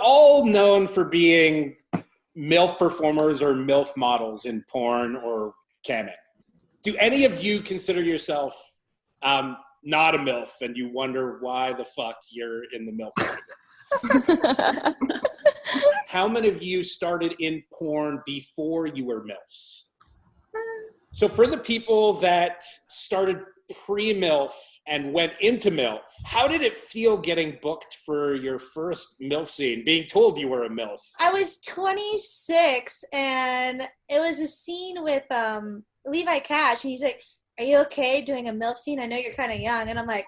all known for being MILF performers or MILF models in porn or camming. Do any of you consider yourself not a MILF and you wonder why the fuck you're in the MILF category? How many of you started in porn before you were MILFs? So for the people that started pre-MILF and went into MILF, how did it feel getting booked for your first MILF scene, being told you were a MILF? I was 26, and it was a scene with Levi Cash, and he's like, "Are you okay doing a MILF scene? I know you're kind of young." And I'm like,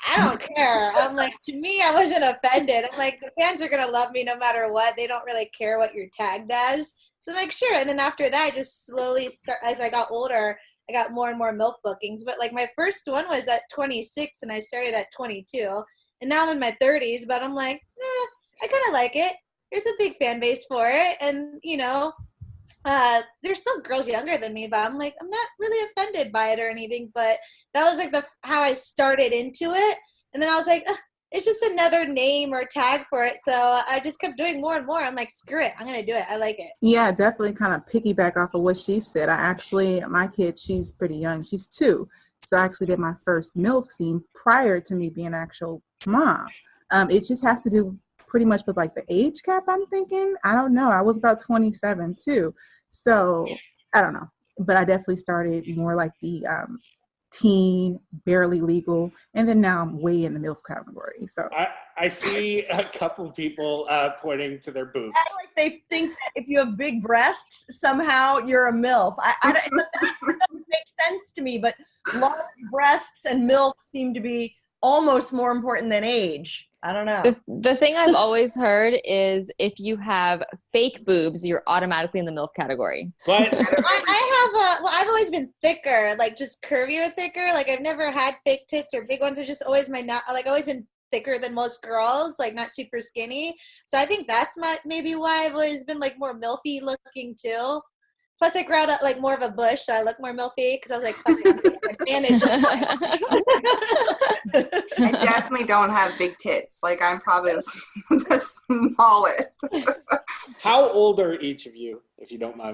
I don't care. I'm like, to me, I wasn't offended. I'm like, the fans are going to love me no matter what. They don't really care what you're tagged as. So I'm like, sure. And then after that, I just slowly as I got older, I got more and more MILF bookings. But like my first one was at 26 and I started at 22. And now I'm in my 30s, but I'm like, I kind of like it. There's a big fan base for it. And, you know, there's still girls younger than me, but I'm like, I'm not really offended by it or anything. But that was like how I started into it. And then I was like, it's just another name or tag for it. So I just kept doing more and more. I'm like, screw it. I'm going to do it. I like it. Yeah, definitely kind of piggyback off of what she said. My kid, she's pretty young. She's 2. So I actually did my first MILF scene prior to me being an actual mom. It just has to do pretty much with like the age cap, I'm thinking. I don't know. I was about 27 too. So I don't know. But I definitely started more like the teen, barely legal, and then now I'm way in the MILF category. So I see a couple people pointing to their boobs. Like they think that if you have big breasts, somehow you're a MILF. That doesn't make sense to me, but large breasts and MILF seem to be almost more important than age. I don't know. The thing I've always heard is if you have fake boobs, you're automatically in the MILF category. But I've always been thicker, like just curvier thicker. Like I've never had fake tits or big ones. They're just always always been thicker than most girls, like not super skinny. So I think that's maybe why I've always been like more MILFy looking too. Plus, I grew out like more of a bush, so I look more MILFy because I was like, fuck it, I'm taking advantage of it. I definitely don't have big tits. Like, I'm probably the smallest. How old are each of you, if you don't mind?